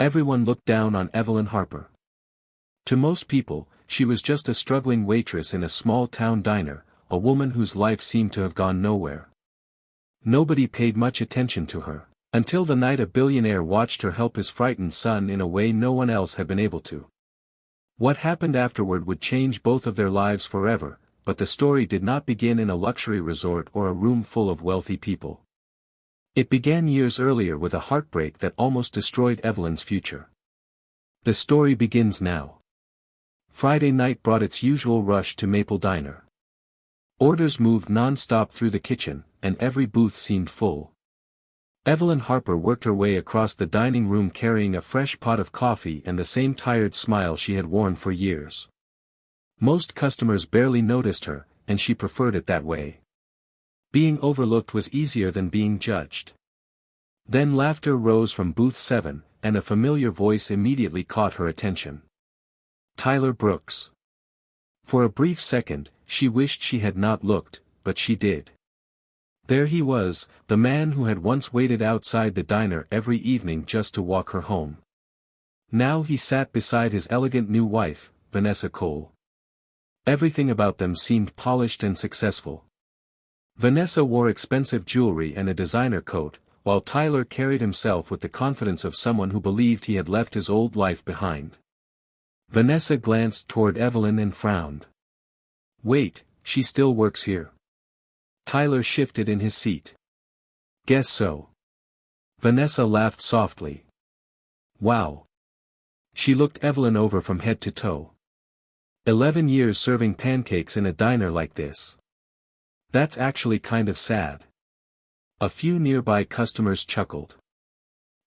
Everyone looked down on Evelyn Harper. To most people, she was just a struggling waitress in a small-town diner, a woman whose life seemed to have gone nowhere. Nobody paid much attention to her, until the night a billionaire watched her help his frightened son in a way no one else had been able to. What happened afterward would change both of their lives forever, but the story did not begin in a luxury resort or a room full of wealthy people. It began years earlier with a heartbreak that almost destroyed Evelyn's future. The story begins now. Friday night brought its usual rush to Maple Diner. Orders moved non-stop through the kitchen, and every booth seemed full. Evelyn Harper worked her way across the dining room carrying a fresh pot of coffee and the same tired smile she had worn for years. Most customers barely noticed her, and she preferred it that way. Being overlooked was easier than being judged. Then laughter rose from booth 7, and a familiar voice immediately caught her attention. Tyler Brooks. For a brief second, she wished she had not looked, but she did. There he was, the man who had once waited outside the diner every evening just to walk her home. Now he sat beside his elegant new wife, Vanessa Cole. Everything about them seemed polished and successful. Vanessa wore expensive jewelry and a designer coat, while Tyler carried himself with the confidence of someone who believed he had left his old life behind. Vanessa glanced toward Evelyn and frowned. Wait, she still works here. Tyler shifted in his seat. Guess so. Vanessa laughed softly. Wow. She looked Evelyn over from head to toe. 11 years serving pancakes in a diner like this. That's actually kind of sad. A few nearby customers chuckled.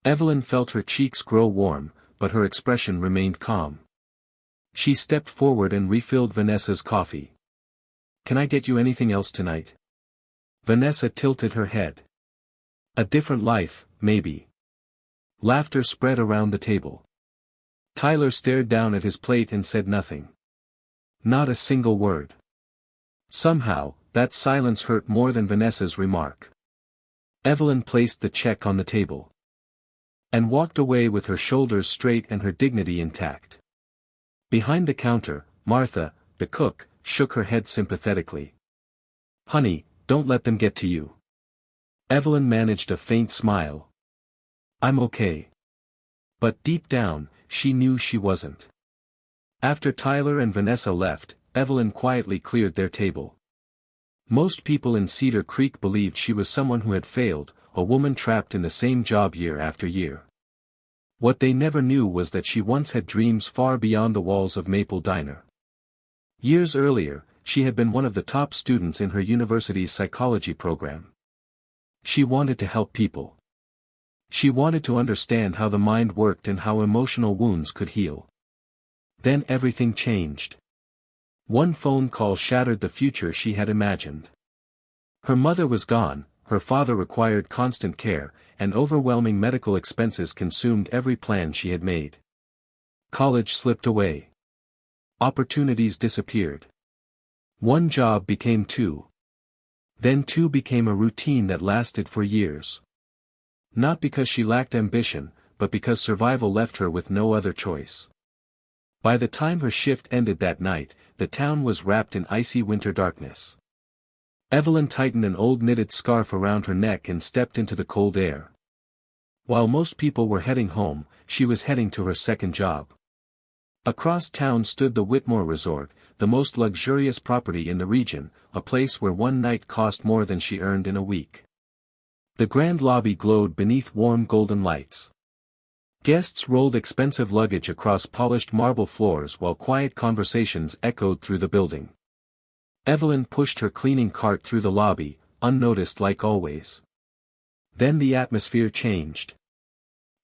Evelyn felt her cheeks grow warm, but her expression remained calm. She stepped forward and refilled Vanessa's coffee. Can I get you anything else tonight? Vanessa tilted her head. A different life, maybe. Laughter spread around the table. Tyler stared down at his plate and said nothing. Not a single word. Somehow, that silence hurt more than Vanessa's remark. Evelyn placed the check on the table. And walked away with her shoulders straight and her dignity intact. Behind the counter, Martha, the cook, shook her head sympathetically. Honey, don't let them get to you. Evelyn managed a faint smile. I'm okay. But deep down, she knew she wasn't. After Tyler and Vanessa left, Evelyn quietly cleared their table. Most people in Cedar Creek believed she was someone who had failed, a woman trapped in the same job year after year. What they never knew was that she once had dreams far beyond the walls of Maple Diner. Years earlier, she had been one of the top students in her university's psychology program. She wanted to help people. She wanted to understand how the mind worked and how emotional wounds could heal. Then everything changed. One phone call shattered the future she had imagined. Her mother was gone, her father required constant care, and overwhelming medical expenses consumed every plan she had made. College slipped away. Opportunities disappeared. One job became two. Then two became a routine that lasted for years. Not because she lacked ambition, but because survival left her with no other choice. By the time her shift ended that night, the town was wrapped in icy winter darkness. Evelyn tightened an old knitted scarf around her neck and stepped into the cold air. While most people were heading home, she was heading to her second job. Across town stood the Whitmore Resort, the most luxurious property in the region, a place where one night cost more than she earned in a week. The grand lobby glowed beneath warm golden lights. Guests rolled expensive luggage across polished marble floors while quiet conversations echoed through the building. Evelyn pushed her cleaning cart through the lobby, unnoticed like always. Then the atmosphere changed.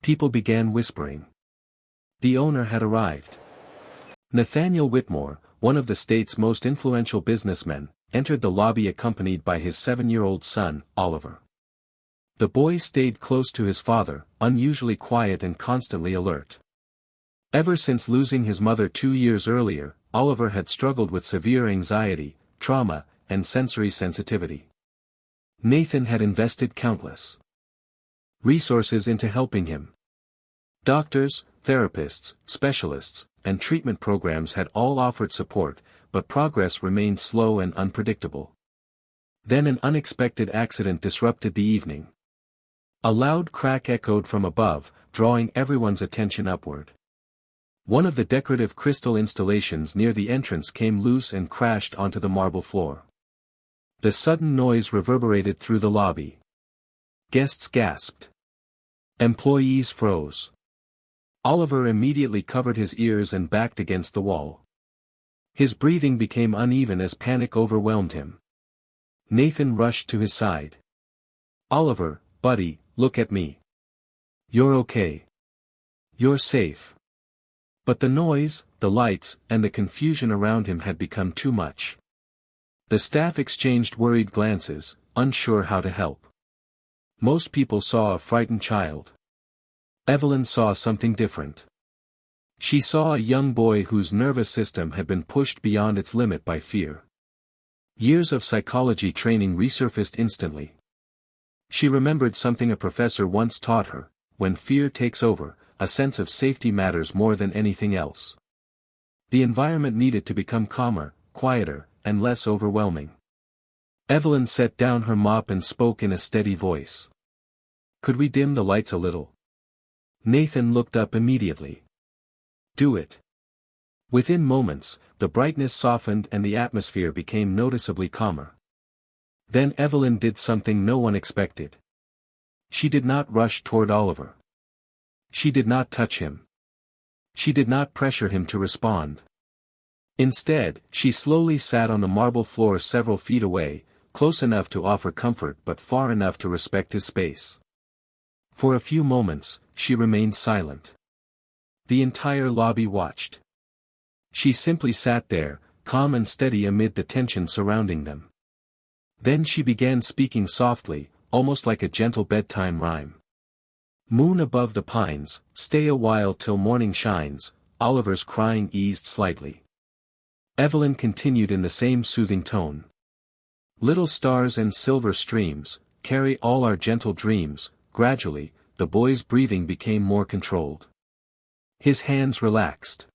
People began whispering. The owner had arrived. Nathaniel Whitmore, one of the state's most influential businessmen, entered the lobby accompanied by his 7-year-old son, Oliver. The boy stayed close to his father, unusually quiet and constantly alert. Ever since losing his mother 2 years earlier, Oliver had struggled with severe anxiety, trauma, and sensory sensitivity. Nathan had invested countless resources into helping him. Doctors, therapists, specialists, and treatment programs had all offered support, but progress remained slow and unpredictable. Then an unexpected accident disrupted the evening. A loud crack echoed from above, drawing everyone's attention upward. One of the decorative crystal installations near the entrance came loose and crashed onto the marble floor. The sudden noise reverberated through the lobby. Guests gasped. Employees froze. Oliver immediately covered his ears and backed against the wall. His breathing became uneven as panic overwhelmed him. Nathan rushed to his side. "Oliver, buddy, look at me. You're okay. You're safe." But the noise, the lights, and the confusion around him had become too much. The staff exchanged worried glances, unsure how to help. Most people saw a frightened child. Evelyn saw something different. She saw a young boy whose nervous system had been pushed beyond its limit by fear. Years of psychology training resurfaced instantly. She remembered something a professor once taught her: when fear takes over, a sense of safety matters more than anything else. The environment needed to become calmer, quieter, and less overwhelming. Evelyn set down her mop and spoke in a steady voice. "Could we dim the lights a little?" Nathan looked up immediately. "Do it." Within moments, the brightness softened and the atmosphere became noticeably calmer. Then Evelyn did something no one expected. She did not rush toward Oliver. She did not touch him. She did not pressure him to respond. Instead, she slowly sat on the marble floor several feet away, close enough to offer comfort but far enough to respect his space. For a few moments, she remained silent. The entire lobby watched. She simply sat there, calm and steady amid the tension surrounding them. Then she began speaking softly, almost like a gentle bedtime rhyme. "Moon above the pines, stay a while till morning shines." Oliver's crying eased slightly. Evelyn continued in the same soothing tone. "Little stars and silver streams, carry all our gentle dreams." Gradually, the boy's breathing became more controlled. His hands relaxed.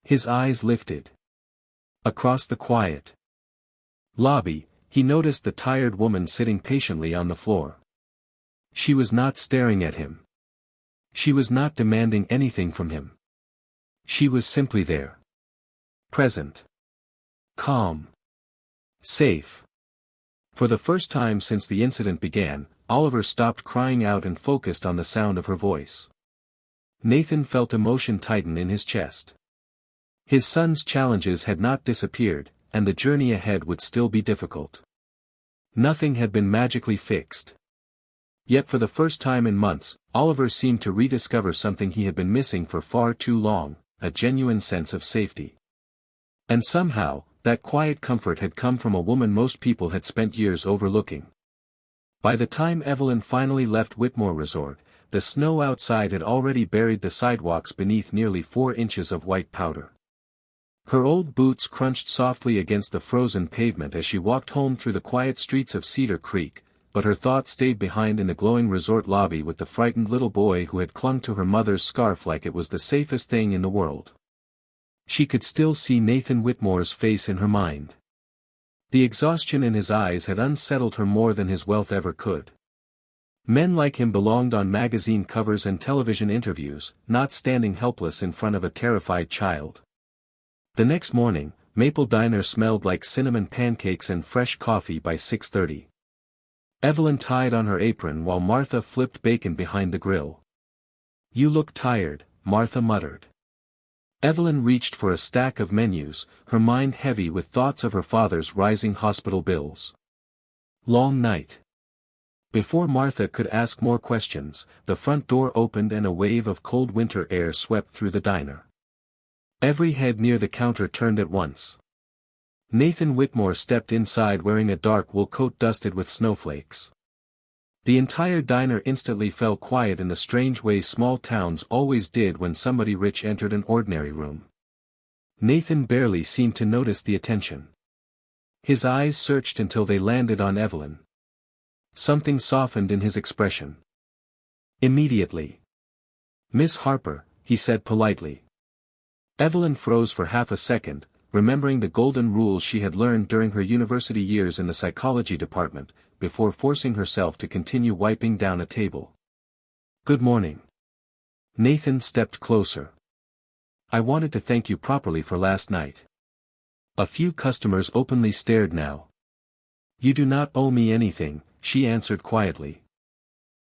His eyes lifted. Across the quiet lobby, he noticed the tired woman sitting patiently on the floor. She was not staring at him. She was not demanding anything from him. She was simply there. Present. Calm. Safe. For the first time since the incident began, Oliver stopped crying out and focused on the sound of her voice. Nathan felt emotion tighten in his chest. His son's challenges had not disappeared, and the journey ahead would still be difficult. Nothing had been magically fixed. Yet for the first time in months, Oliver seemed to rediscover something he had been missing for far too long: a genuine sense of safety. And somehow, that quiet comfort had come from a woman most people had spent years overlooking. By the time Evelyn finally left Whitmore Resort, the snow outside had already buried the sidewalks beneath nearly 4 inches of white powder. Her old boots crunched softly against the frozen pavement as she walked home through the quiet streets of Cedar Creek, but her thoughts stayed behind in the glowing resort lobby with the frightened little boy who had clung to her mother's scarf like it was the safest thing in the world. She could still see Nathan Whitmore's face in her mind. The exhaustion in his eyes had unsettled her more than his wealth ever could. Men like him belonged on magazine covers and television interviews, not standing helpless in front of a terrified child. The next morning, Maple Diner smelled like cinnamon pancakes and fresh coffee by 6:30. Evelyn tied on her apron while Martha flipped bacon behind the grill. "You look tired," Martha muttered. Evelyn reached for a stack of menus, her mind heavy with thoughts of her father's rising hospital bills. Long night. Before Martha could ask more questions, the front door opened and a wave of cold winter air swept through the diner. Every head near the counter turned at once. Nathan Whitmore stepped inside wearing a dark wool coat dusted with snowflakes. The entire diner instantly fell quiet in the strange way small towns always did when somebody rich entered an ordinary room. Nathan barely seemed to notice the attention. His eyes searched until they landed on Evelyn. Something softened in his expression. Immediately. Miss Harper, he said politely. Evelyn froze for half a second, remembering the golden rules she had learned during her university years in the psychology department, before forcing herself to continue wiping down a table. Good morning. Nathan stepped closer. I wanted to thank you properly for last night. A few customers openly stared now. You do not owe me anything, she answered quietly.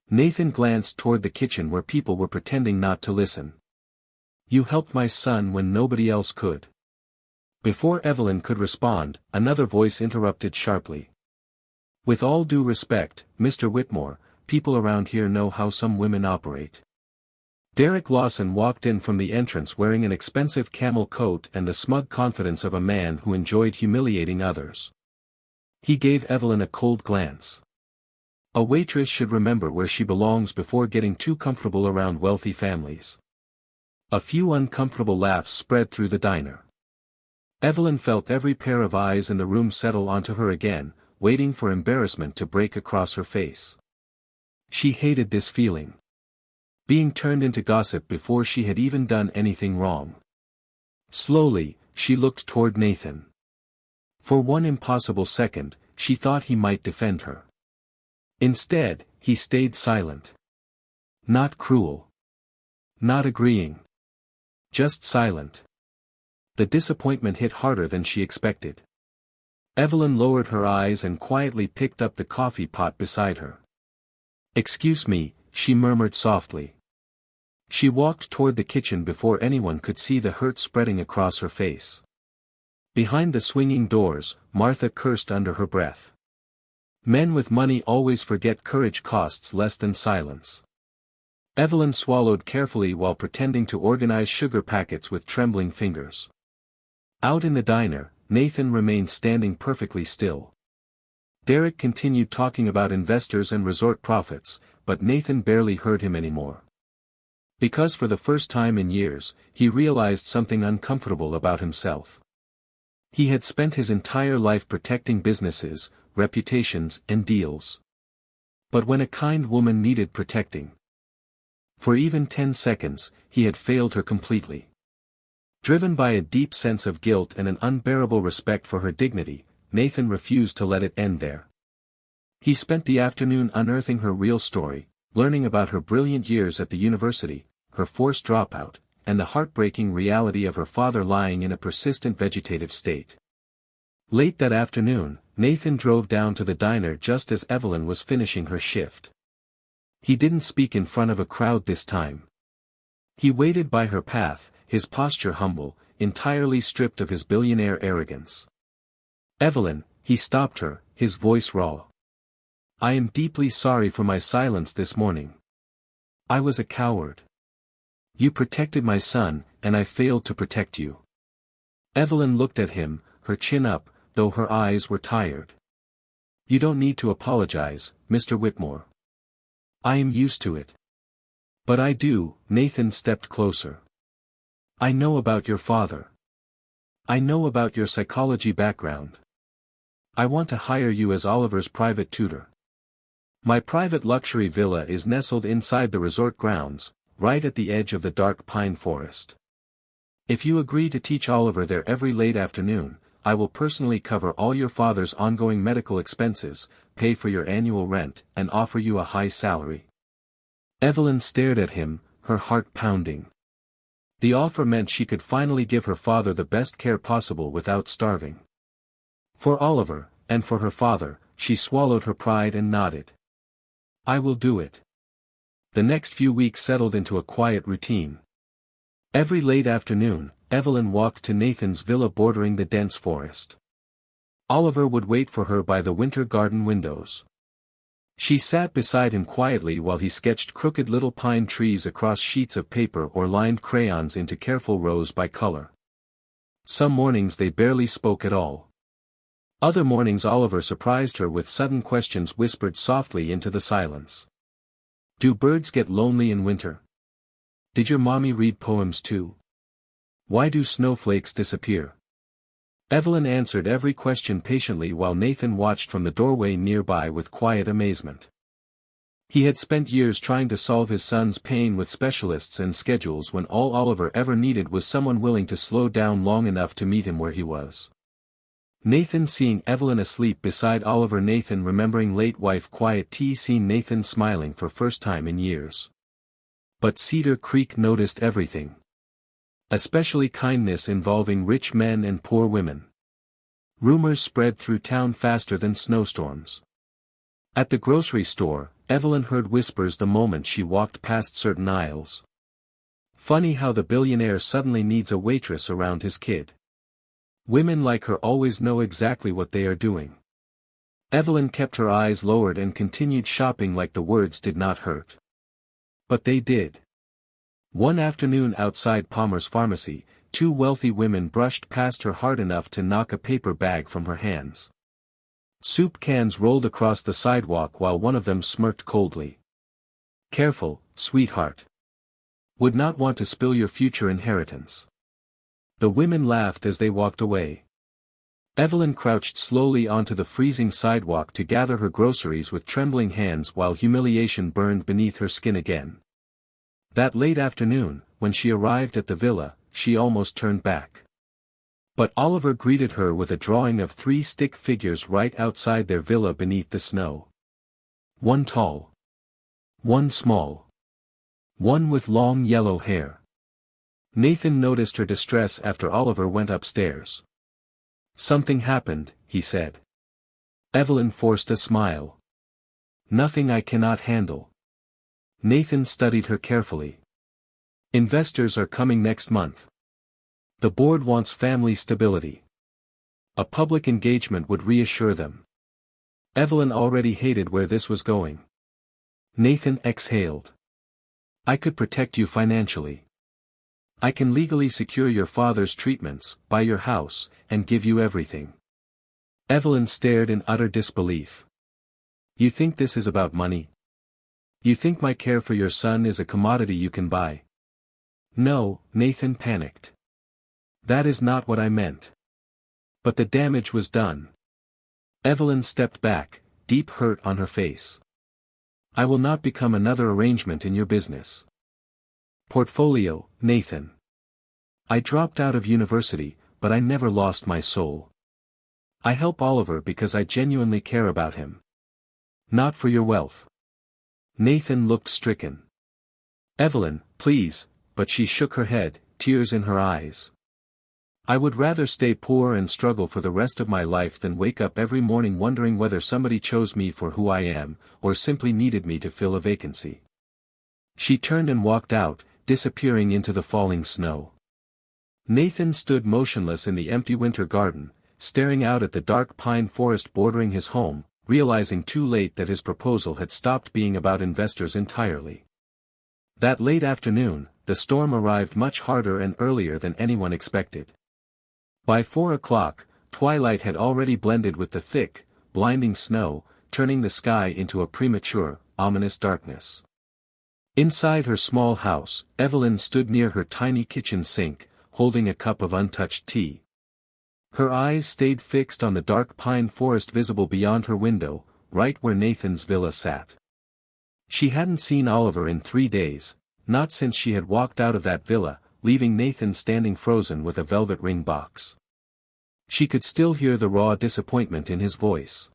Nathan glanced toward the kitchen where people were pretending not to listen. You helped my son when nobody else could. Before Evelyn could respond, another voice interrupted sharply. With all due respect, Mr. Whitmore, people around here know how some women operate. Derek Lawson walked in from the entrance wearing an expensive camel coat and the smug confidence of a man who enjoyed humiliating others. He gave Evelyn a cold glance. A waitress should remember where she belongs before getting too comfortable around wealthy families. A few uncomfortable laughs spread through the diner. Evelyn felt every pair of eyes in the room settle onto her again, waiting for embarrassment to break across her face. She hated this feeling. Being turned into gossip before she had even done anything wrong. Slowly, she looked toward Nathan. For one impossible second, she thought he might defend her. Instead, he stayed silent. Not cruel. Not agreeing. Just silent. The disappointment hit harder than she expected. Evelyn lowered her eyes and quietly picked up the coffee pot beside her. Excuse me, she murmured softly. She walked toward the kitchen before anyone could see the hurt spreading across her face. Behind the swinging doors, Martha cursed under her breath. Men with money always forget courage costs less than silence. Evelyn swallowed carefully while pretending to organize sugar packets with trembling fingers. Out in the diner, Nathan remained standing perfectly still. Derek continued talking about investors and resort profits, but Nathan barely heard him anymore. Because for the first time in years, he realized something uncomfortable about himself. He had spent his entire life protecting businesses, reputations, and deals. But when a kind woman needed protecting, for even 10 seconds, he had failed her completely. Driven by a deep sense of guilt and an unbearable respect for her dignity, Nathan refused to let it end there. He spent the afternoon unearthing her real story, learning about her brilliant years at the university, her forced dropout, and the heartbreaking reality of her father lying in a persistent vegetative state. Late that afternoon, Nathan drove down to the diner just as Evelyn was finishing her shift. He didn't speak in front of a crowd this time. He waited by her path, his posture humble, entirely stripped of his billionaire arrogance. Evelyn, he stopped her, his voice raw. I am deeply sorry for my silence this morning. I was a coward. You protected my son, and I failed to protect you. Evelyn looked at him, her chin up, though her eyes were tired. You don't need to apologize, Mr. Whitmore. I am used to it. But I do. Nathan stepped closer. I know about your father. I know about your psychology background. I want to hire you as Oliver's private tutor. My private luxury villa is nestled inside the resort grounds, right at the edge of the dark pine forest. If you agree to teach Oliver there every late afternoon, I will personally cover all your father's ongoing medical expenses, pay for your annual rent, and offer you a high salary. Evelyn stared at him, her heart pounding. The offer meant she could finally give her father the best care possible without starving. For Oliver, and for her father, she swallowed her pride and nodded. I will do it. The next few weeks settled into a quiet routine. Every late afternoon, Evelyn walked to Nathan's villa bordering the dense forest. Oliver would wait for her by the winter garden windows. She sat beside him quietly while he sketched crooked little pine trees across sheets of paper or lined crayons into careful rows by color. Some mornings they barely spoke at all. Other mornings Oliver surprised her with sudden questions whispered softly into the silence. Do birds get lonely in winter? Did your mommy read poems too? Why do snowflakes disappear? Evelyn answered every question patiently while Nathan watched from the doorway nearby with quiet amazement. He had spent years trying to solve his son's pain with specialists and schedules when all Oliver ever needed was someone willing to slow down long enough to meet him where he was. Nathan seeing Evelyn asleep beside Oliver. Nathan remembering late wife quiet tea. Seen Nathan smiling for first time in years. But Cedar Creek noticed everything. Especially kindness involving rich men and poor women. Rumors spread through town faster than snowstorms. At the grocery store, Evelyn heard whispers the moment she walked past certain aisles. Funny how the billionaire suddenly needs a waitress around his kid. Women like her always know exactly what they are doing. Evelyn kept her eyes lowered and continued shopping like the words did not hurt. But they did. One afternoon outside Palmer's pharmacy, two wealthy women brushed past her hard enough to knock a paper bag from her hands. Soup cans rolled across the sidewalk while one of them smirked coldly. "Careful, sweetheart. Would not want to spill your future inheritance." The women laughed as they walked away. Evelyn crouched slowly onto the freezing sidewalk to gather her groceries with trembling hands while humiliation burned beneath her skin again. That late afternoon, when she arrived at the villa, she almost turned back. But Oliver greeted her with a drawing of three stick figures right outside their villa beneath the snow. One tall. One small. One with long yellow hair. Nathan noticed her distress after Oliver went upstairs. "Something happened," he said. Evelyn forced a smile. "Nothing I cannot handle." Nathan studied her carefully. "Investors are coming next month. The board wants family stability. A public engagement would reassure them." Evelyn already hated where this was going. Nathan exhaled. "I could protect you financially. I can legally secure your father's treatments, buy your house, and give you everything." Evelyn stared in utter disbelief. "You think this is about money? You think my care for your son is a commodity you can buy?" "No," Nathan panicked. "That is not what I meant. But the damage was done." Evelyn stepped back, deep hurt on her face. "I will not become another arrangement in your business. Portfolio, Nathan. I dropped out of university, but I never lost my soul. I help Oliver because I genuinely care about him. Not for your wealth." Nathan looked stricken. "Evelyn, please," but she shook her head, tears in her eyes. "I would rather stay poor and struggle for the rest of my life than wake up every morning wondering whether somebody chose me for who I am, or simply needed me to fill a vacancy." She turned and walked out, disappearing into the falling snow. Nathan stood motionless in the empty winter garden, staring out at the dark pine forest bordering his home, realizing too late that his proposal had stopped being about investors entirely. That late afternoon, the storm arrived much harder and earlier than anyone expected. By 4 o'clock, twilight had already blended with the thick, blinding snow, turning the sky into a premature, ominous darkness. Inside her small house, Evelyn stood near her tiny kitchen sink, holding a cup of untouched tea. Her eyes stayed fixed on the dark pine forest visible beyond her window, right where Nathan's villa sat. She hadn't seen Oliver in 3 days, not since she had walked out of that villa, leaving Nathan standing frozen with a velvet ring box. She could still hear the raw disappointment in his voice.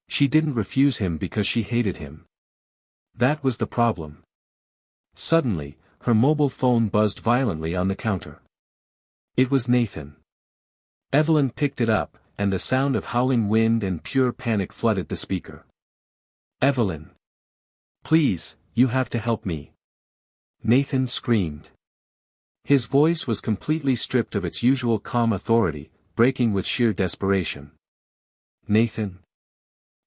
She didn't refuse him because she hated him. That was the problem. Suddenly, her mobile phone buzzed violently on the counter. It was Nathan. Evelyn picked it up, and the sound of howling wind and pure panic flooded the speaker. "Evelyn. Please, you have to help me." Nathan screamed. His voice was completely stripped of its usual calm authority, breaking with sheer desperation. "Nathan?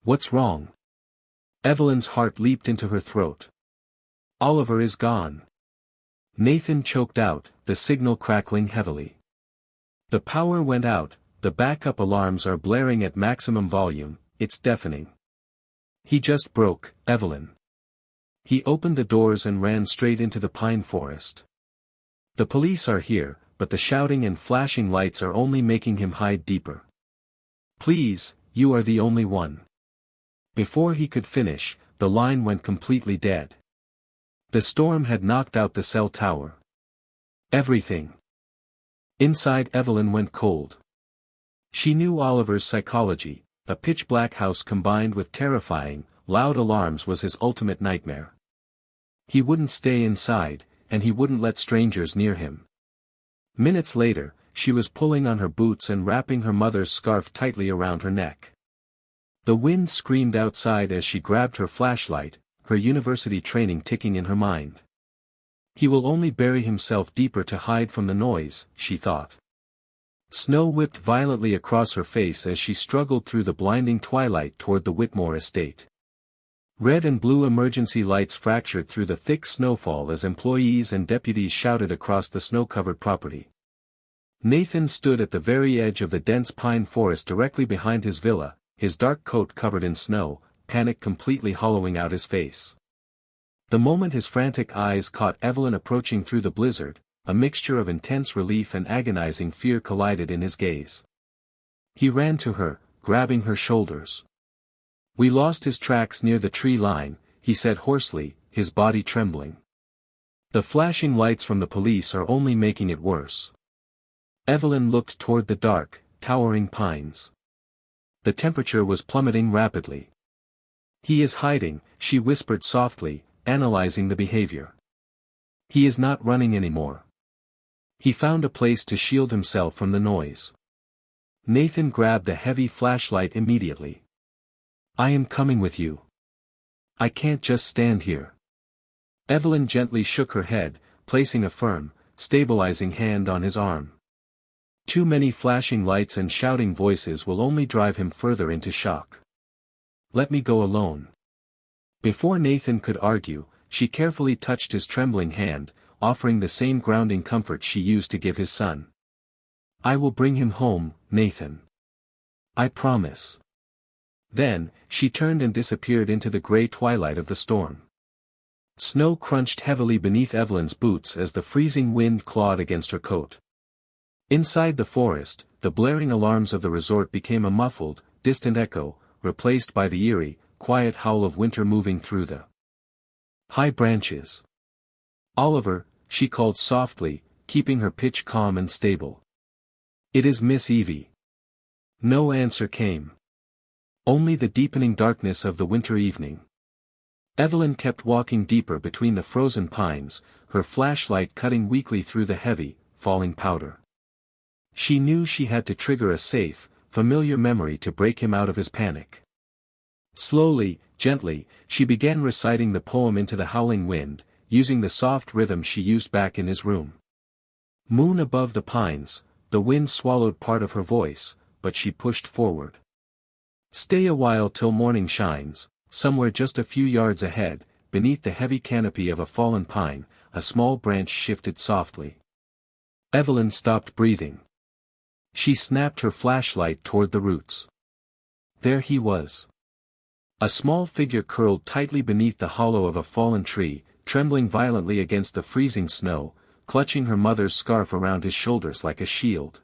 What's wrong?" Evelyn's heart leaped into her throat. "Oliver is gone." Nathan choked out, the signal crackling heavily. "The power went out, the backup alarms are blaring at maximum volume, it's deafening. He just broke, Evelyn." He opened the doors and ran straight into the pine forest. "The police are here, but the shouting and flashing lights are only making him hide deeper. Please, you are the only one." Before he could finish, the line went completely dead. The storm had knocked out the cell tower. Everything. Inside Evelyn went cold. She knew Oliver's psychology. A pitch-black house combined with terrifying, loud alarms was his ultimate nightmare. He wouldn't stay inside, and he wouldn't let strangers near him. Minutes later, she was pulling on her boots and wrapping her mother's scarf tightly around her neck. The wind screamed outside as she grabbed her flashlight, her university training ticking in her mind. He will only bury himself deeper to hide from the noise, she thought. Snow whipped violently across her face as she struggled through the blinding twilight toward the Whitmore estate. Red and blue emergency lights fractured through the thick snowfall as employees and deputies shouted across the snow-covered property. Nathan stood at the very edge of the dense pine forest directly behind his villa, his dark coat covered in snow, panic completely hollowing out his face. The moment his frantic eyes caught Evelyn approaching through the blizzard, a mixture of intense relief and agonizing fear collided in his gaze. He ran to her, grabbing her shoulders. "We lost his tracks near the tree line," he said hoarsely, his body trembling. "The flashing lights from the police are only making it worse." Evelyn looked toward the dark, towering pines. The temperature was plummeting rapidly. "He is hiding," she whispered softly, analyzing the behavior. "He is not running anymore. He found a place to shield himself from the noise." Nathan grabbed a heavy flashlight immediately. "I am coming with you. I can't just stand here." Evelyn gently shook her head, placing a firm, stabilizing hand on his arm. "Too many flashing lights and shouting voices will only drive him further into shock. Let me go alone." Before Nathan could argue, she carefully touched his trembling hand, offering the same grounding comfort she used to give his son. "I will bring him home, Nathan. I promise." Then, she turned and disappeared into the gray twilight of the storm. Snow crunched heavily beneath Evelyn's boots as the freezing wind clawed against her coat. Inside the forest, the blaring alarms of the resort became a muffled, distant echo, replaced by the eerie, quiet howl of winter moving through the high branches. "Oliver," she called softly, keeping her pitch calm and stable. "It is Miss Evie." No answer came. Only the deepening darkness of the winter evening. Evelyn kept walking deeper between the frozen pines, her flashlight cutting weakly through the heavy, falling powder. She knew she had to trigger a safe, familiar memory to break him out of his panic. Slowly, gently, she began reciting the poem into the howling wind, using the soft rhythm she used back in his room. Moon above the pines, the wind swallowed part of her voice, but she pushed forward. "Stay a while till morning shines," somewhere just a few yards ahead, beneath the heavy canopy of a fallen pine, a small branch shifted softly. Evelyn stopped breathing. She snapped her flashlight toward the roots. There he was. A small figure curled tightly beneath the hollow of a fallen tree, trembling violently against the freezing snow, clutching her mother's scarf around his shoulders like a shield.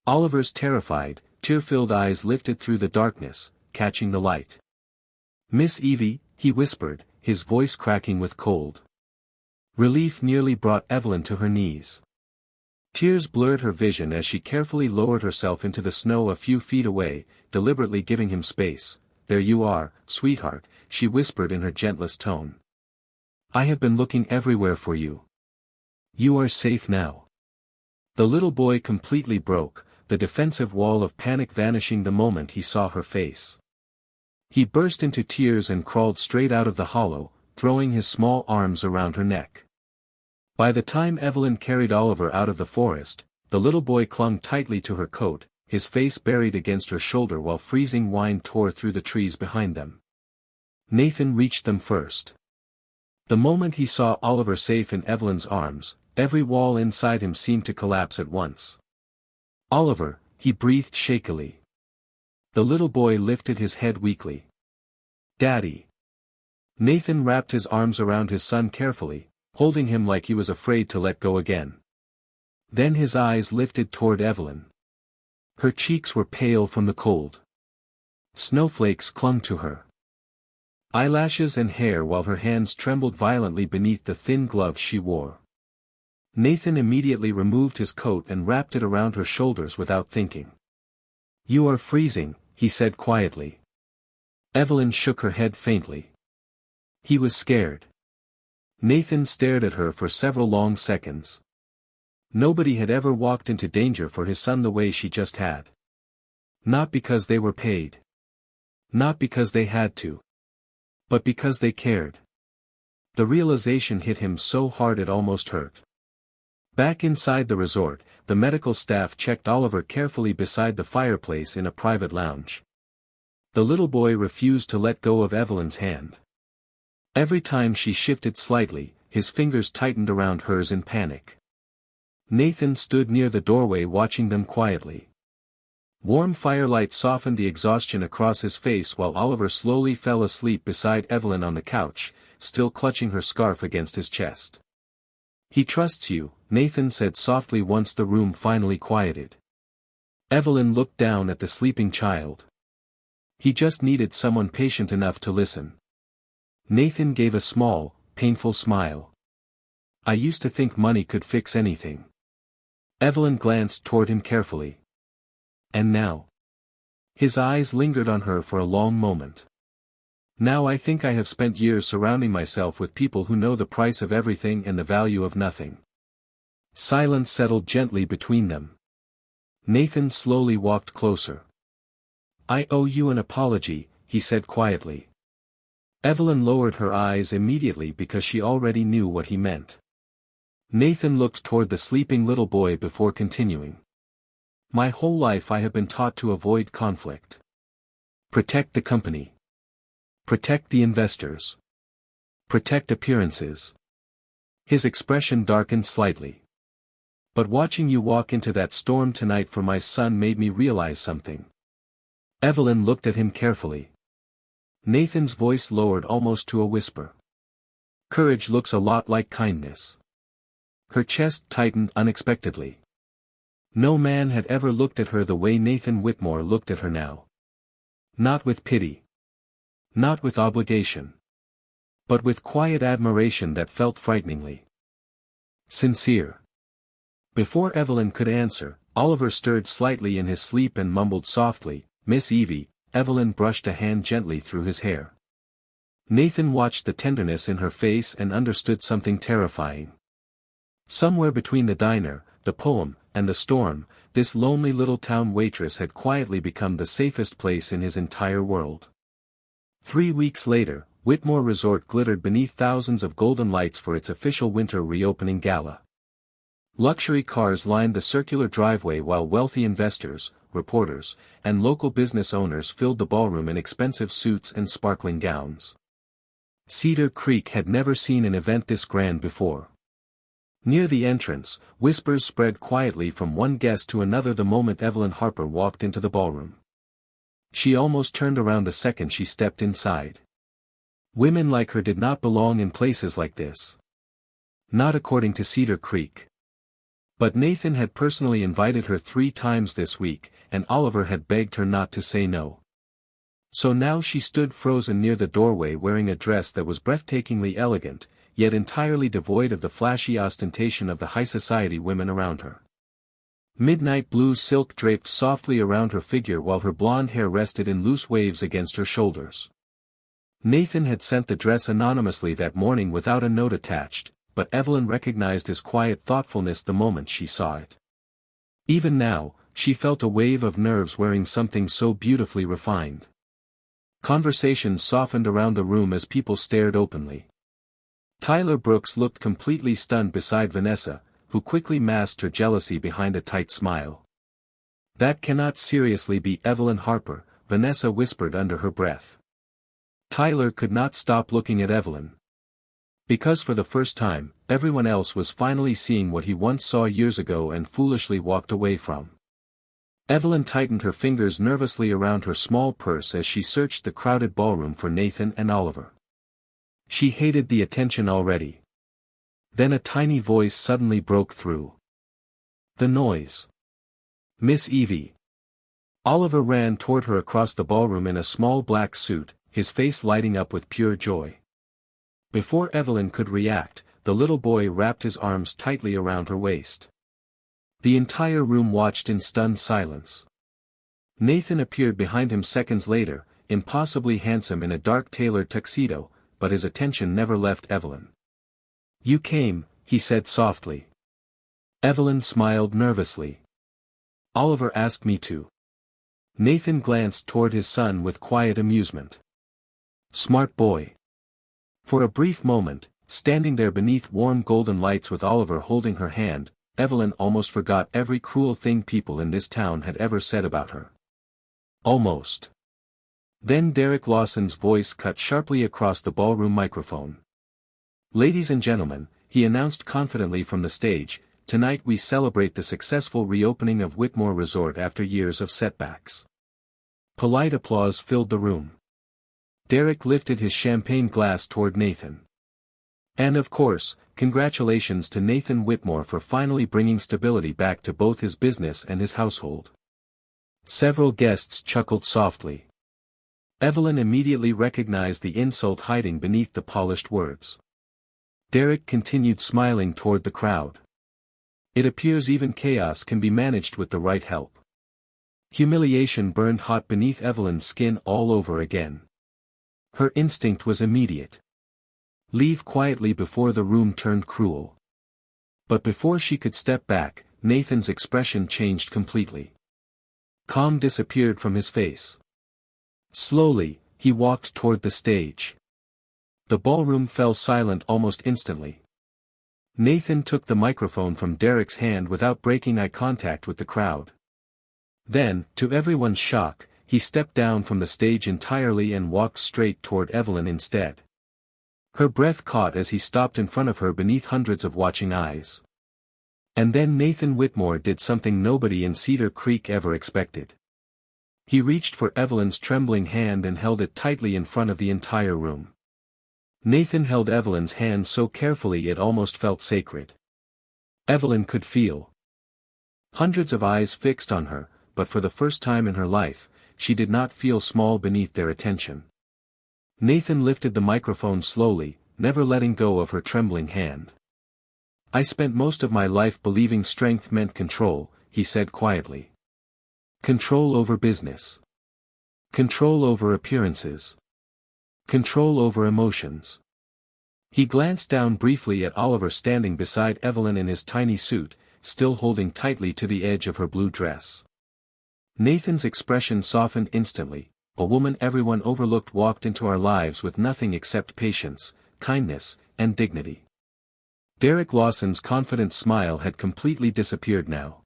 Oliver's terrified, tear-filled eyes lifted through the darkness, catching the light. "Miss Evie," he whispered, his voice cracking with cold. Relief nearly brought Evelyn to her knees. Tears blurred her vision as she carefully lowered herself into the snow a few feet away, deliberately giving him space. "There you are, sweetheart," she whispered in her gentlest tone. "I have been looking everywhere for you. You are safe now." The little boy completely broke, the defensive wall of panic vanishing the moment he saw her face. He burst into tears and crawled straight out of the hollow, throwing his small arms around her neck. By the time Evelyn carried Oliver out of the forest, the little boy clung tightly to her coat, his face buried against her shoulder while freezing wind tore through the trees behind them. Nathan reached them first. The moment he saw Oliver safe in Evelyn's arms, every wall inside him seemed to collapse at once. "Oliver," he breathed shakily. The little boy lifted his head weakly. "Daddy." Nathan wrapped his arms around his son carefully, holding him like he was afraid to let go again. Then his eyes lifted toward Evelyn. Her cheeks were pale from the cold. Snowflakes clung to her. eyelashes and hair while her hands trembled violently beneath the thin gloves she wore. Nathan immediately removed his coat and wrapped it around her shoulders without thinking. "You are freezing," he said quietly. Evelyn shook her head faintly. He was scared. Nathan stared at her for several long seconds. Nobody had ever walked into danger for his son the way she just had. Not because they were paid. Not because they had to. But because they cared. The realization hit him so hard it almost hurt. Back inside the resort, the medical staff checked Oliver carefully beside the fireplace in a private lounge. The little boy refused to let go of Evelyn's hand. Every time she shifted slightly, his fingers tightened around hers in panic. Nathan stood near the doorway watching them quietly. Warm firelight softened the exhaustion across his face while Oliver slowly fell asleep beside Evelyn on the couch, still clutching her scarf against his chest. "He trusts you," Nathan said softly once the room finally quieted. Evelyn looked down at the sleeping child. "He just needed someone patient enough to listen." Nathan gave a small, painful smile. "I used to think money could fix anything." Evelyn glanced toward him carefully. "And now?" His eyes lingered on her for a long moment. "Now I think I have spent years surrounding myself with people who know the price of everything and the value of nothing." Silence settled gently between them. Nathan slowly walked closer. "I owe you an apology," he said quietly. Evelyn lowered her eyes immediately because she already knew what he meant. Nathan looked toward the sleeping little boy before continuing. "My whole life I have been taught to avoid conflict. Protect the company. Protect the investors. Protect appearances." His expression darkened slightly. "But watching you walk into that storm tonight for my son made me realize something." Evelyn looked at him carefully. Nathan's voice lowered almost to a whisper. "Courage looks a lot like kindness." Her chest tightened unexpectedly. No man had ever looked at her the way Nathan Whitmore looked at her now. Not with pity. Not with obligation. But with quiet admiration that felt frighteningly sincere. Before Evelyn could answer, Oliver stirred slightly in his sleep and mumbled softly, "Miss Evie." Evelyn brushed a hand gently through his hair. Nathan watched the tenderness in her face and understood something terrifying. Somewhere between the diner, the poem, and the storm, this lonely little town waitress had quietly become the safest place in his entire world. 3 weeks later, Whitmore Resort glittered beneath thousands of golden lights for its official winter reopening gala. Luxury cars lined the circular driveway while wealthy investors, reporters, and local business owners filled the ballroom in expensive suits and sparkling gowns. Cedar Creek had never seen an event this grand before. Near the entrance, whispers spread quietly from one guest to another the moment Evelyn Harper walked into the ballroom. She almost turned around the second she stepped inside. Women like her did not belong in places like this. Not according to Cedar Creek. But Nathan had personally invited her 3 times this week, and Oliver had begged her not to say no. So now she stood frozen near the doorway wearing a dress that was breathtakingly elegant, yet entirely devoid of the flashy ostentation of the high society women around her. Midnight blue silk draped softly around her figure while her blonde hair rested in loose waves against her shoulders. Nathan had sent the dress anonymously that morning without a note attached, but Evelyn recognized his quiet thoughtfulness the moment she saw it. Even now, she felt a wave of nerves wearing something so beautifully refined. Conversations softened around the room as people stared openly. Tyler Brooks looked completely stunned beside Vanessa, who quickly masked her jealousy behind a tight smile. "That cannot seriously be Evelyn Harper," Vanessa whispered under her breath. Tyler could not stop looking at Evelyn. Because for the first time, everyone else was finally seeing what he once saw years ago and foolishly walked away from. Evelyn tightened her fingers nervously around her small purse as she searched the crowded ballroom for Nathan and Oliver. She hated the attention already. Then a tiny voice suddenly broke through the noise. "Miss Evie." Oliver ran toward her across the ballroom in a small black suit, his face lighting up with pure joy. Before Evelyn could react, the little boy wrapped his arms tightly around her waist. The entire room watched in stunned silence. Nathan appeared behind him seconds later, impossibly handsome in a dark tailored tuxedo, but his attention never left Evelyn. "You came," he said softly. Evelyn smiled nervously. "Oliver asked me to." Nathan glanced toward his son with quiet amusement. "Smart boy." For a brief moment, standing there beneath warm golden lights with Oliver holding her hand, Evelyn almost forgot every cruel thing people in this town had ever said about her. Almost. Then Derek Lawson's voice cut sharply across the ballroom microphone. "Ladies and gentlemen," he announced confidently from the stage, "tonight we celebrate the successful reopening of Whitmore Resort after years of setbacks." Polite applause filled the room. Derek lifted his champagne glass toward Nathan. "And of course, congratulations to Nathan Whitmore for finally bringing stability back to both his business and his household." Several guests chuckled softly. Evelyn immediately recognized the insult hiding beneath the polished words. Derek continued smiling toward the crowd. "It appears even chaos can be managed with the right help." Humiliation burned hot beneath Evelyn's skin all over again. Her instinct was immediate. Leave quietly before the room turned cruel. But before she could step back, Nathan's expression changed completely. Calm disappeared from his face. Slowly, he walked toward the stage. The ballroom fell silent almost instantly. Nathan took the microphone from Derek's hand without breaking eye contact with the crowd. Then, to everyone's shock, he stepped down from the stage entirely and walked straight toward Evelyn instead. Her breath caught as he stopped in front of her beneath hundreds of watching eyes. And then Nathan Whitmore did something nobody in Cedar Creek ever expected. He reached for Evelyn's trembling hand and held it tightly in front of the entire room. Nathan held Evelyn's hand so carefully it almost felt sacred. Evelyn could feel hundreds of eyes fixed on her, but for the first time in her life, she did not feel small beneath their attention. Nathan lifted the microphone slowly, never letting go of her trembling hand. "I spent most of my life believing strength meant control," he said quietly. "Control over business. Control over appearances. Control over emotions." He glanced down briefly at Oliver standing beside Evelyn in his tiny suit, still holding tightly to the edge of her blue dress. Nathan's expression softened instantly. "A woman everyone overlooked walked into our lives with nothing except patience, kindness, and dignity." Derek Lawson's confident smile had completely disappeared now.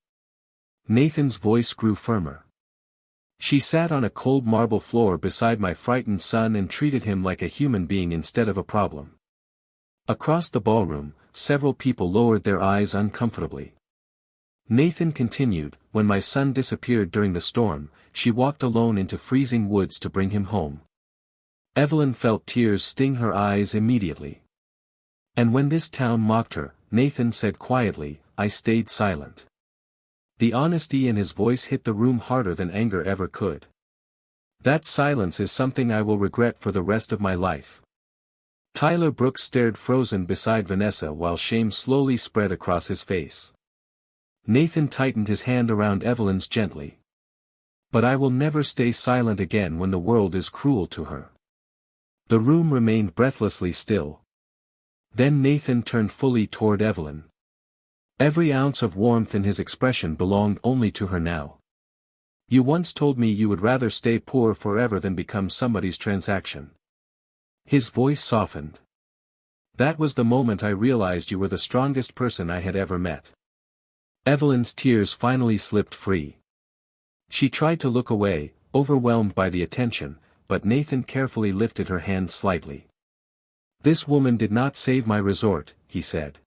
Nathan's voice grew firmer. "She sat on a cold marble floor beside my frightened son and treated him like a human being instead of a problem." Across the ballroom, several people lowered their eyes uncomfortably. Nathan continued, "When my son disappeared during the storm, she walked alone into freezing woods to bring him home." Evelyn felt tears sting her eyes immediately. "And when this town mocked her," Nathan said quietly, "I stayed silent." The honesty in his voice hit the room harder than anger ever could. "That silence is something I will regret for the rest of my life." Tyler Brooks stared frozen beside Vanessa while shame slowly spread across his face. Nathan tightened his hand around Evelyn's gently. "But I will never stay silent again when the world is cruel to her." The room remained breathlessly still. Then Nathan turned fully toward Evelyn. Every ounce of warmth in his expression belonged only to her now. "You once told me you would rather stay poor forever than become somebody's transaction." His voice softened. "That was the moment I realized you were the strongest person I had ever met." Evelyn's tears finally slipped free. She tried to look away, overwhelmed by the attention, but Nathan carefully lifted her hand slightly. "This woman did not save my resort," he said.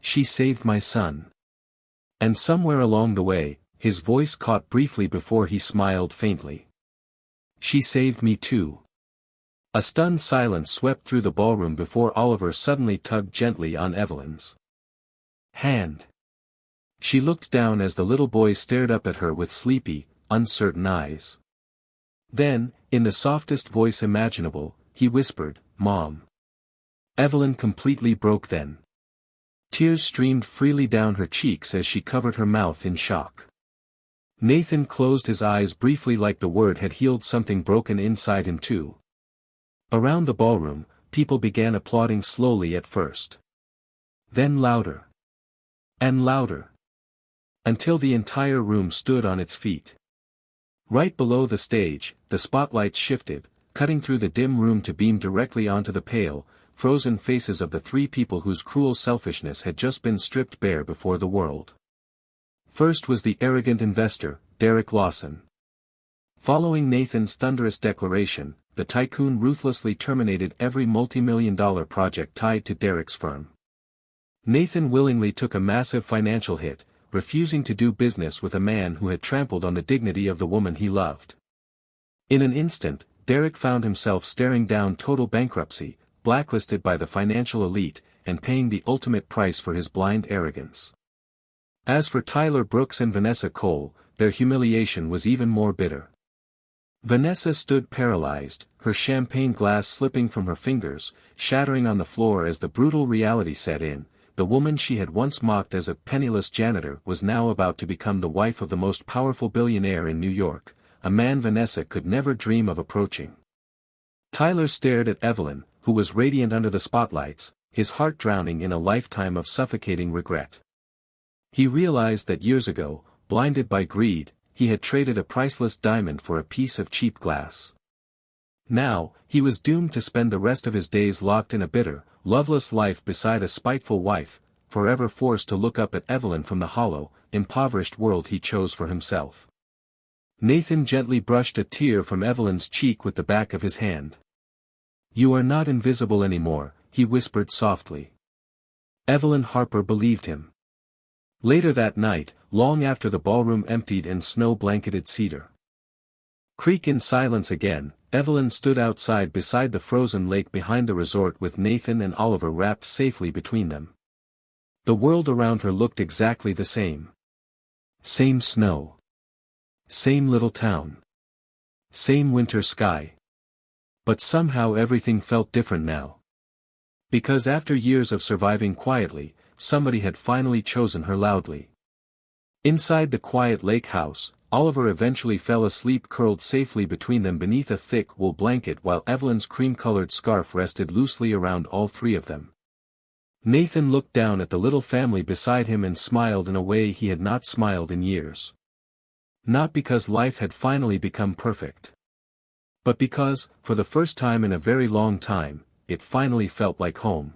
"She saved my son." And somewhere along the way, his voice caught briefly before he smiled faintly. "She saved me too." A stunned silence swept through the ballroom before Oliver suddenly tugged gently on Evelyn's hand. She looked down as the little boy stared up at her with sleepy, uncertain eyes. Then, In the softest voice imaginable, he whispered, "Mom." Evelyn completely broke then. Tears streamed freely down her cheeks as she covered her mouth in shock. Nathan closed his eyes briefly like the word had healed something broken inside him too. Around the ballroom, people began applauding slowly at first. Then louder. And louder. Until the entire room stood on its feet. Right below the stage, the spotlights shifted, cutting through the dim room to beam directly onto the pale, frozen faces of the three people whose cruel selfishness had just been stripped bare before the world. First was the arrogant investor, Derek Lawson. Following Nathan's thunderous declaration, the tycoon ruthlessly terminated every multi-million-dollar project tied to Derek's firm. Nathan willingly took a massive financial hit, refusing to do business with a man who had trampled on the dignity of the woman he loved. In an instant, Derek found himself staring down total bankruptcy, blacklisted by the financial elite, and paying the ultimate price for his blind arrogance. As for Tyler Brooks and Vanessa Cole, their humiliation was even more bitter. Vanessa stood paralyzed, her champagne glass slipping from her fingers, shattering on the floor as the brutal reality set in. The woman she had once mocked as a penniless janitor was now about to become the wife of the most powerful billionaire in New York, a man Vanessa could never dream of approaching. Tyler stared at Evelyn, who was radiant under the spotlights, his heart drowning in a lifetime of suffocating regret. He realized that years ago, blinded by greed, he had traded a priceless diamond for a piece of cheap glass. Now, he was doomed to spend the rest of his days locked in a bitter, loveless life beside a spiteful wife, forever forced to look up at Evelyn from the hollow, impoverished world he chose for himself. Nathan gently brushed a tear from Evelyn's cheek with the back of his hand. "You are not invisible anymore," he whispered softly. Evelyn Harper believed him. Later that night, long after the ballroom emptied and snow-blanketed Cedar Creek in silence again, Evelyn stood outside beside the frozen lake behind the resort with Nathan and Oliver wrapped safely between them. The world around her looked exactly the same. Same snow. Same little town. Same winter sky. But somehow everything felt different now. Because after years of surviving quietly, somebody had finally chosen her loudly. Inside the quiet lake house, Oliver eventually fell asleep curled safely between them beneath a thick wool blanket while Evelyn's cream-colored scarf rested loosely around all three of them. Nathan looked down at the little family beside him and smiled in a way he had not smiled in years. Not because life had finally become perfect. But because, for the first time in a very long time, it finally felt like home.